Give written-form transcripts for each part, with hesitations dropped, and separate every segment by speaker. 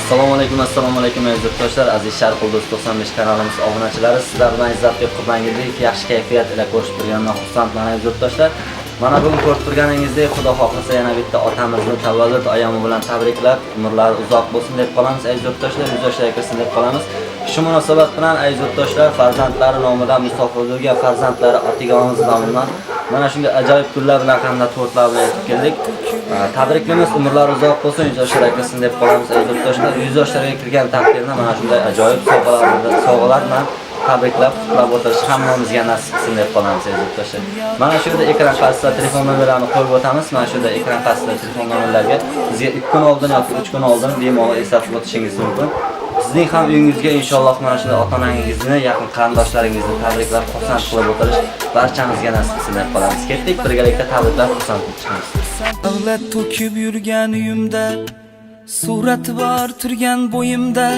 Speaker 1: Assalomu alaykum aziz yurtdoshlar, aziz Sharq Yulduz 95 kanalimiz obunachilari, sizlar bilan izzat deb qurbangizdek yaxshi kayfiyat ila ko'rishib turgandan xursandman aziz yurtdoshlar. Mana bugun ko'rib turganingizdek, Xudo xohlasa yana bitta otamizni tavallud ayyomi bilan tabriklab, umrlari uzoq bo'lsin deb qolamiz aziz yurtdoshlar, yuz yoshlarga kirsin deb qolamiz. Shu munosabat bilan aziz yurtdoshlar, farzandlari nomidan musofir bo'lgan farzandlari otagonimiz nomidan mana shunday ajoyib kunlar bilan hamda tortlar bilan yetib keldik. Tabriklaymiz, umrlari uzoq bo'lsin, yuz yoshlarga kirsin deb qolamiz aziz yurtdoshlar. Yuz yoshlarga kirgan taqdirda mana shunday ajoyib sovg'alar bilan tabriklab, qutlab o'tirish hammamizga nasib qilsin deb qolamiz aziz yurtdoshlar. Mana shu yerda ekran qarshisida telefon nomerlarini qo'yib o'tamiz. Mana shu yerda ekran qarshisida telefon nomerlariga bizga 2 kun oldin yoki 3 kun oldin bemalol eslatib o'tishingiz mumkin. Sizning ham uyingizga inshaalloh mana shunday ota-onangizni, yaqin qarindoshlaringizni tabriklab, xursand qilib o'tirish barchamizga nasib qilsin deb qolamiz. Ketdik, birgalikda tabriklab xursand qilib chiqamiz.
Speaker 2: Avlat to'kib yurgan uyimda, surati bor turgan bo'yimda,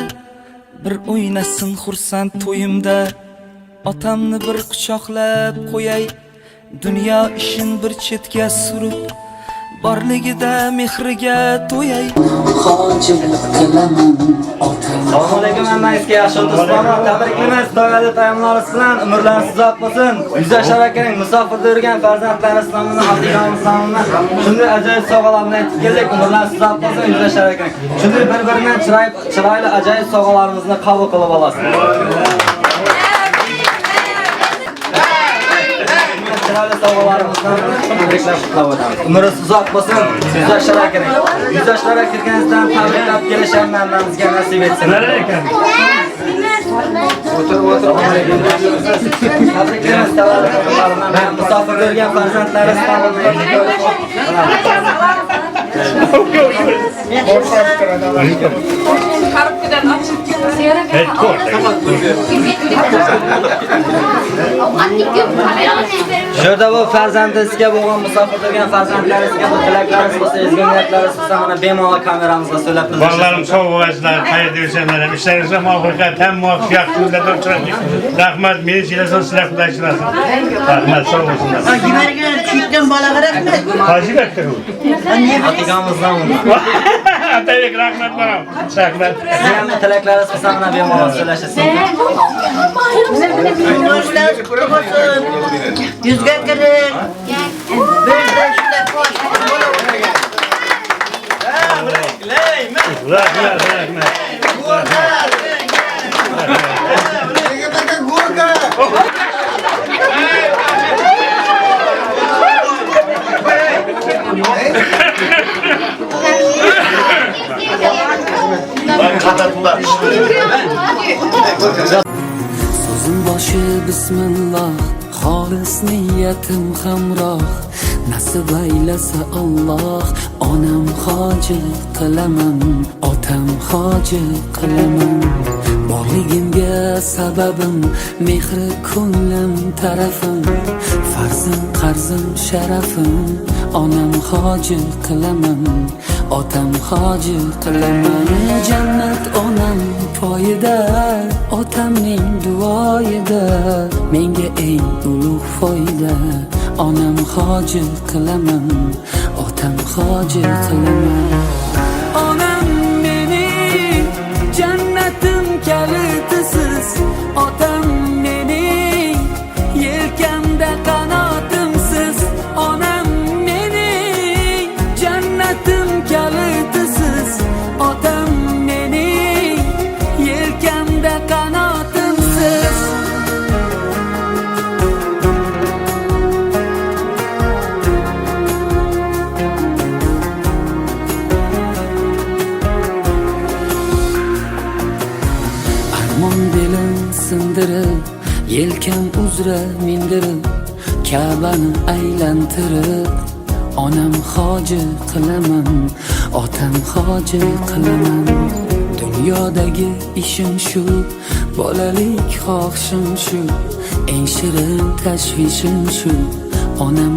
Speaker 2: bir o'ynasin xursand to'yimda, otamni bir quchoqlab qo'yay, dunyo ishin bir chetga surib, borligida mehriga to'yay.
Speaker 1: Assalomu alaykum hammangizga, yaxshi do'stlar. Tabriklaymiz, tavallud ayyomlaringiz bilan umrlaringiz uzoq bo'lsin. Yuz yoshlarga kiring, musofirda yurgan farzandlaringiz nomidan, otagonimiz nomidan shunday ajoyib sovg'alar bilan yetib keldik. Umrlaringiz uzoq bo'lsin, yuz yoshlarga kiring. Shunday bir-biridan chiroyli ajoyib sovg'alarimizni qabul qilib olasiz. Umringiz uzoq bo'lsin, yuz yoshlarga kiring. Yuz yoshlarga kirganingizdan tabriklab kelishimizga nasib etsin. O'tir. Tabriklaymiz, tavallud musofir bo'lgan farzandlaringiz nomidan. Şurada bu farzandingizga bo'lgan musofir bo'lgan farzandlaringizga bu tilaklaringiz bo'lsa, ezgu niyatlaringiz bo'lsa, mana bemalol kameramizga so'ylab turasiz.
Speaker 3: Bolalarım sog' bo'linglar, xayr deysizlar. Ishlaringizga muvaffaqiyat, ham muvaffaqiyat kunlarda uchrashing. Rahmat, meni silasan, sizlar Xudo ishlasin. Rahmat, sog' bo'lsinlar.
Speaker 4: Giberga tushgan bolaga rahmat.
Speaker 3: Hoji bekdir u.
Speaker 1: Otagamizdan uni.
Speaker 3: Ataylik rahmat bolam. Rahmat.
Speaker 1: Sizlarning tilaklaringiz bo'lsa, mana bemalol so'rashasiz.
Speaker 4: Yüzge kırık. Böyle işte koş.
Speaker 3: Rahmat.
Speaker 2: Sözün başı bismillah, xolis niyatim hamroh, nasib aylasa Allah, onam hoji qilaman, otam hoji qilaman. Borligimga sababim, mehri ko'nglim tarafim, farzim qarzim sharafim, onam hoji qilaman, otam hoji qilaman. Jannat onam poyida, otamning duoyida, menga eng ulug' foyda. Onam hoji qilaman, otam hoji qilaman. Onam mening jannatim kalitisiz, otam mening yelkamda qanotimsiz. Onam mening jannatim kalitisiz, otam mening yelkamda qanotimsiz. Armon belim sindirib, yelkam uzra mindirib, Ka'bani aylantirib, onam hoji qilaman, otam hoji qilaman. Dunyodagi ishim shu, bolalik xohishim shu, eng shirin tashvishim shu. Onam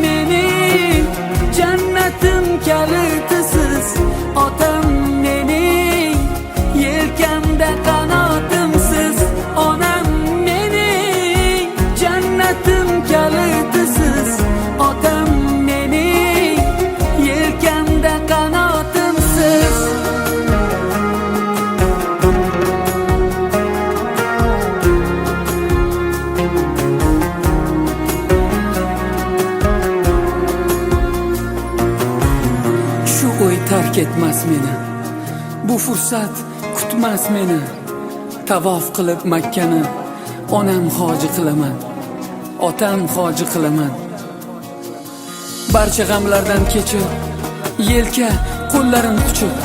Speaker 2: mening jannatim kalitisiz, otam mening yelkamda qanotimsiz. Onam mening jannatim kalitisiz, otam mening yelkamda qanotimsiz. tark etmas meni. Bu fursat kutmas meni. Tavof qilib Makkani onam hoji qilaman, otam hoji qilaman. Barcha g'amlardan kechib, yelka qo'llarim quchib,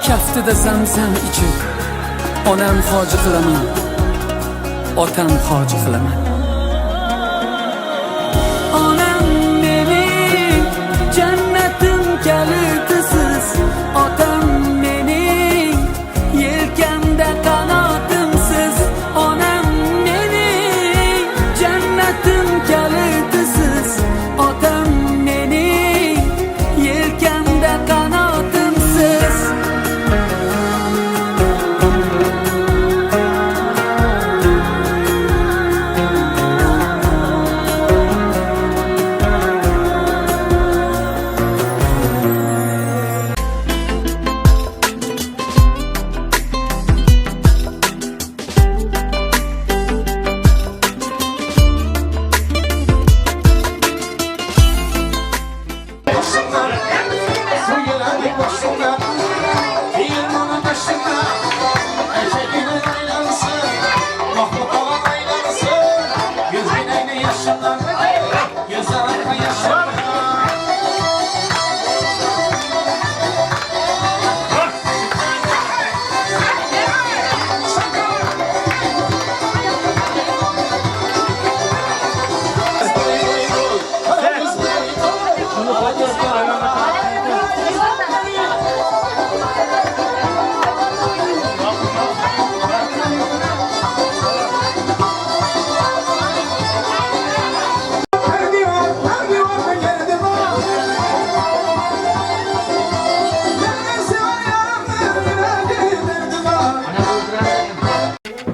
Speaker 2: kaftida zamzam ichib, onam hoji qilaman, otam hoji qilaman. Onam mening jannatim kalitisiz, otam mening yelkamda qanotimsiz. Onam mening jannatim kalitisiz, otam mening yelkamda qanotimsiz.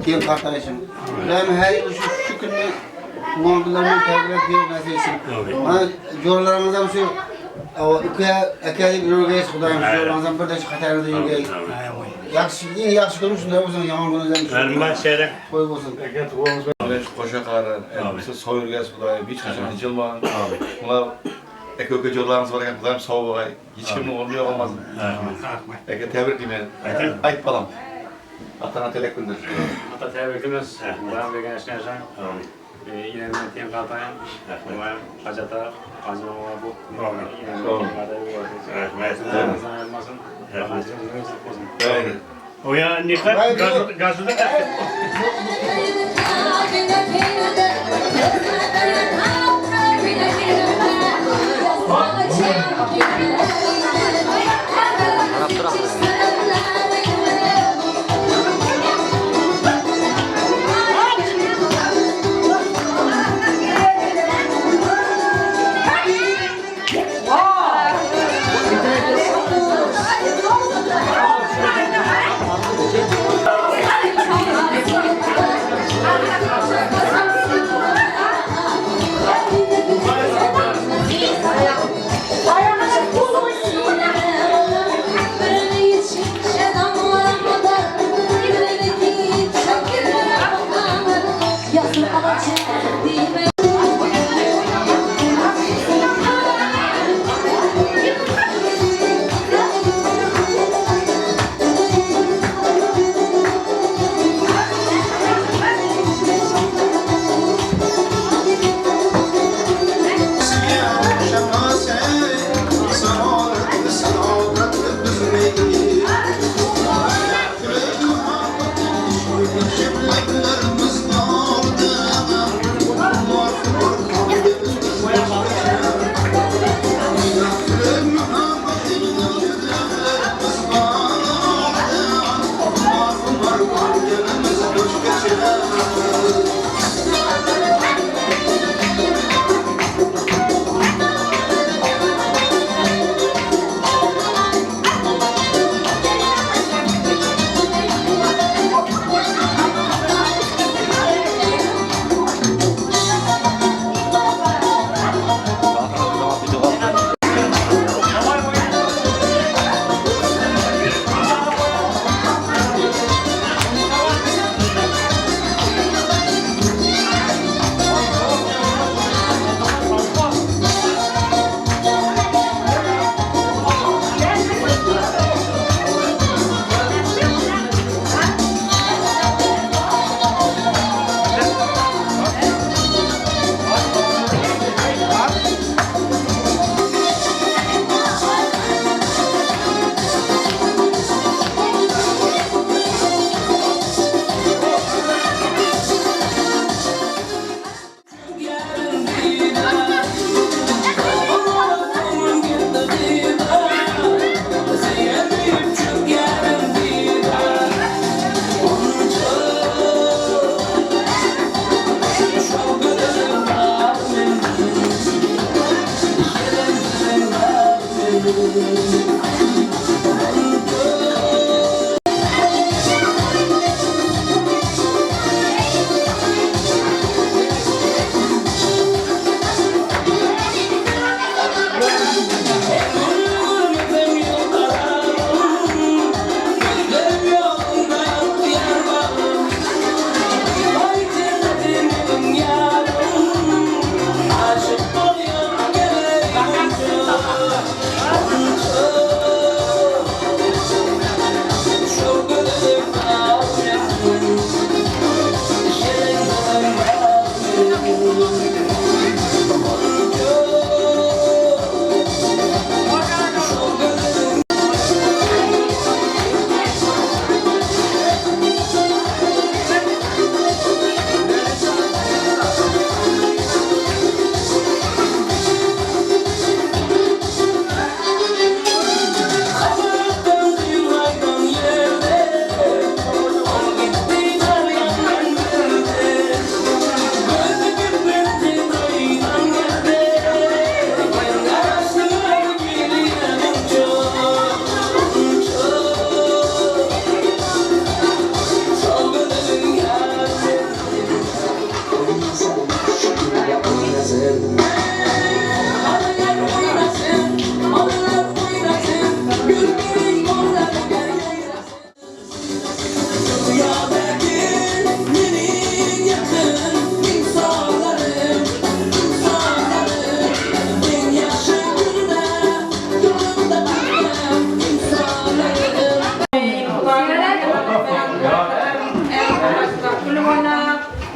Speaker 5: Diyen kardeşim. Ben her yıl şu günü muhabbetlerimi tekrar bir nasılsın? Bana yollarımızdan şu iki yürüyeyiz Kudayım. Yollarımızdan bir de şu Katar'da yürüyeyiz. En yaxşı görmüş şunda olsun, yaman günüzden.
Speaker 3: Vermem şeyler.
Speaker 5: Koy olsun.
Speaker 6: Qo'sha qari, siz soyilgasiz Xudoyim, hech qachon ichilmang. Ular aka jo'rlarimiz bor ekan, Xudoyim sog' bo'lg'ay. Hech kimni o'rni yo'q olmasin. Aka tabriklayman. Ayt balam. Atana tilak bildir.
Speaker 7: Ata tebrikimiz. Xudoyim bergan ishni yashang. Inamdan tiyin qaltayam. Xudoyim hajata, ajmava bu.
Speaker 3: O ya nihat gazında da.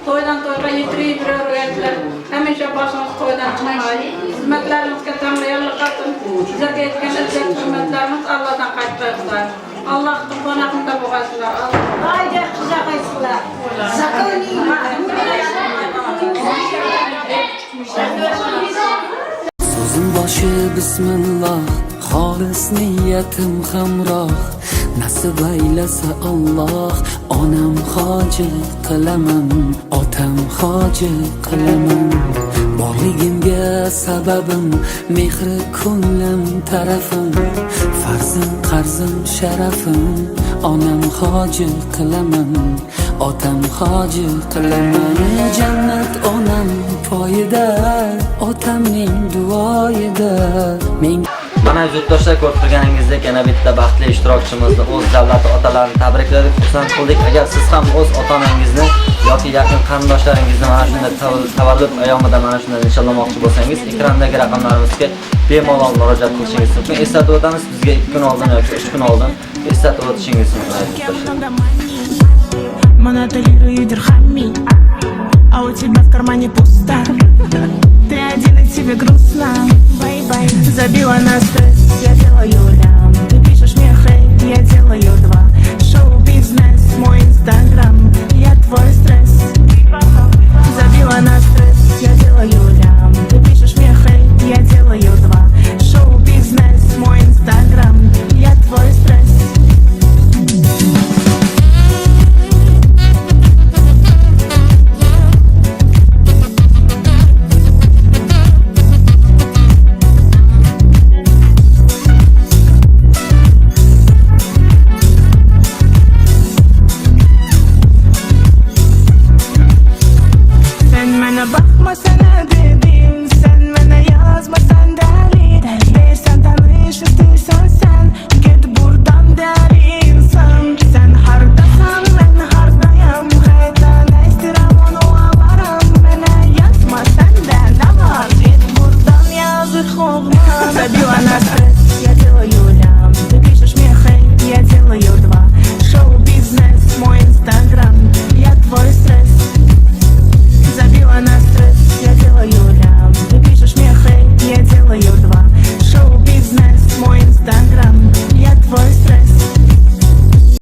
Speaker 8: To'ydan to'yga yetirib yuraverganlar. Hamisha boshimiz to'ydan chiqmaydi. Xizmatlarimizga tamlayonlik qilsin. Sizlarga aytgan izzat hurmatlarimiz Allohdan qaytmaydi. Alloh qonaqda bo'lganlar. Haydi qizaqaysizlar.
Speaker 2: So'zim boshi bismillah, xolis niyatim hamroh. Nasib aylasa Alloh, onam hoji qilaman, otam hoji qilaman. Borligimga sababim, mehri ko'nglim tarafim, farzim qarzim sharafim, onam hoji qilaman, otam hoji qilaman. Jannat onam poyida, otamning duoyida.
Speaker 1: Mana yurtdoshlar, ko'rib turganingizdek yana bitta baxtli ishtirokchimizni o'z davlati otalarini tabrikladik, xursand qildik. Agar siz ham o'z ota-onangizni yoki yaqin qarindoshlaringizni mana shunday tavallud ayyomida mana shunday nishollamoqchi bo'lsangiz, ekrandagi raqamlarimizga bemalol murojaat qilishingiz mumkin. Eslatib o'tamiz, bizga 2 kun oldin yoki 3 kun oldin eslatib o'tishingiz mumkin.
Speaker 9: Монотолирует дирхами, а у тебя в кармане пусто.